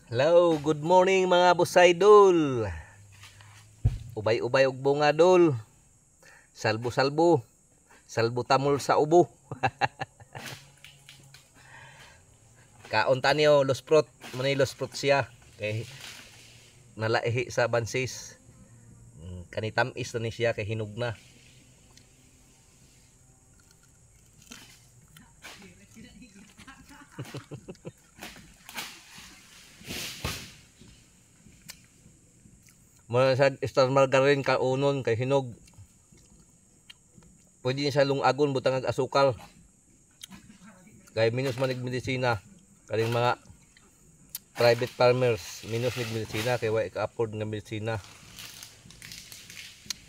Hello, good morning mga boss-idol. Ubay-ubay og bunga dol. Salbo-salbo. Salbo tamol sa ubo. Kaon tanyo losprot, manay losprot siya kay nalaihi sa bansis. Kani tamis na ni siya kay hinugna. Muna sa star margarine kaunon kay hinog. Pwede niya siya lungagon butang ag asukal. Kay minus manig medisina. Kaling mga private farmers minus nig medisina kay wa ka-afford nga medisina.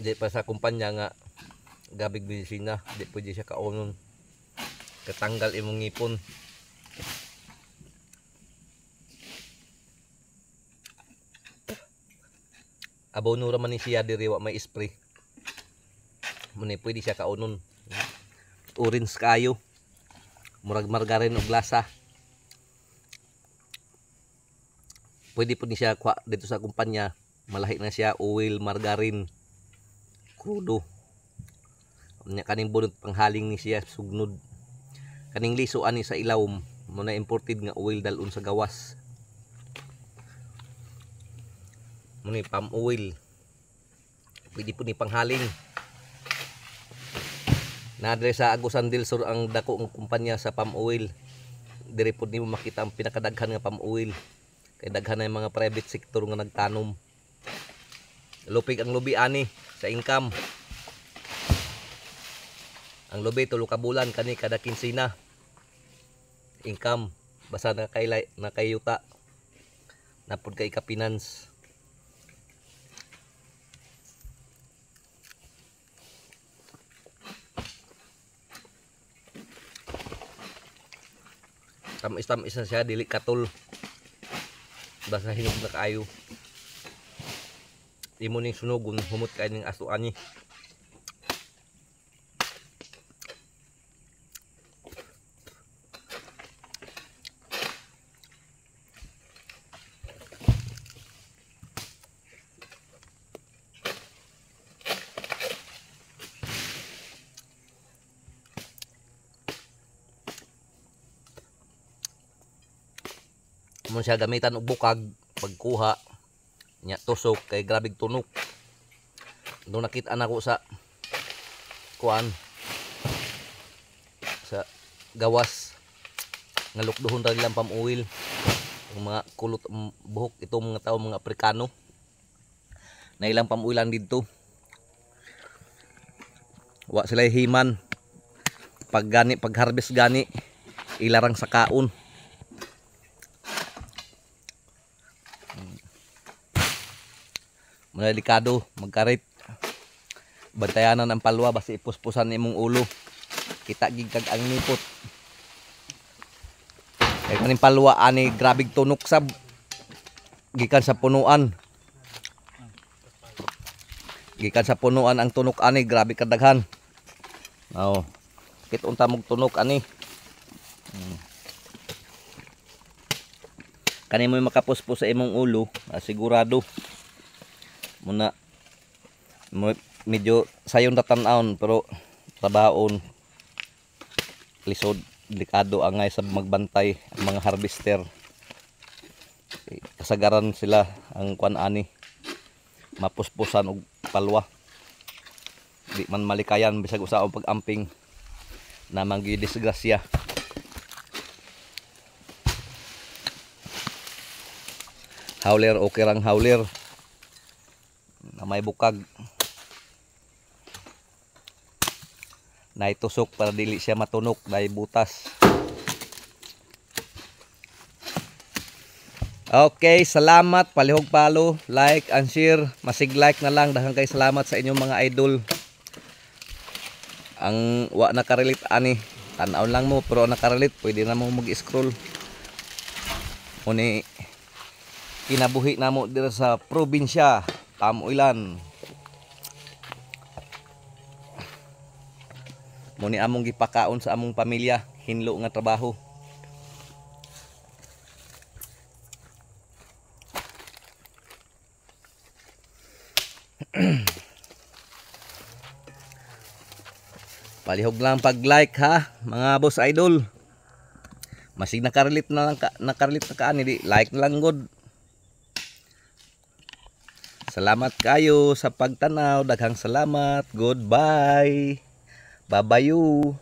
Di pa sa kumpanya nga gabig medisina, di pwede siya kaunon. Katanggal imong ngipon. Abono ra man ni siya diri wa may spray. Muna pwede siya kaunon. Orange kayo. Murag margarine og lasa. Pwede po ni siya kuha dito sa kumpanya. Malahi na siya oil, margarine, crudo. Nya kaning bunot panghaling ni siya sugnod. Kaning liso ani sa ilawom, muna imported nga oil dalon sa gawas. Muna palm oil. Pwede po ni panghaling. Nadre sa Agusan del Sur ang dako ng kumpanya sa palm oil. Dire po nimo makita ang pinakadaghan nga palm oil. Kay daghan na yung mga private sector nga nagtanom. Lupig ang lubi ani sa income. Ang lubi tulo ka bulan kani kada kinsina. Income basta nakayuta. Napud kay ka finance. Tamis-tamis na siya, dili katol. Basta hinog na kaayo. Di mo ning sunugon, humot kayo ng aso ani. Mo siya gamitan og bukag pagkuha nya tusok kay grabig tunok. Nung nakita nako sa kuan sa gawas nga lukduhon ra nilang palm oil ang mga kulot buhok itong mga tao mga Aprikano na ilang palm oilan dito. Wa sila himan pag harvest gani ilarang sa kaon. Mga delikado magkarit. Bantayanan ang palwa basi ipuspusan imong ulo. Kita gigkag ang nipot. Kay kaning palwa ani grabig tunok sab gikan sa punuan. Gikan sa punuan ang tunok ani grabe kadaghan. Oh. Kit unta mog tunok ani. Kani mo makapuspos sa imong ulo, sigurado. Muna medyo sayon tatan-aon pero trabahoon lisod delikado angay sa magbantay ang mga harvester. Kasagaran sila ang kuan ani mapuspusan og palwa. Di man malikayan bisag usaon pag-amping na manggi disgrasya. Howler okay rang howler na may bukag na itusok para dili siya matunok dahil butas. Okay, salamat, palihog palo, like and share, masig like na lang. Daghang kay salamat sa inyong mga idol. Ang wa nakarelate ani tan-aw lang mo pero nakarelate pwede na mo mag-scroll. Muni kinabuhi namo dira sa probinsya Tamuilan. Muni among gipakaon sa among pamilya, hinlo nga trabaho. Palihog lang pag-like ha, mga boss idol. Masig nakarelate na lang nakarelate na kaani di like na lang god. Salamat kayo sa pagtanaw, daghang salamat. Goodbye. Babayu.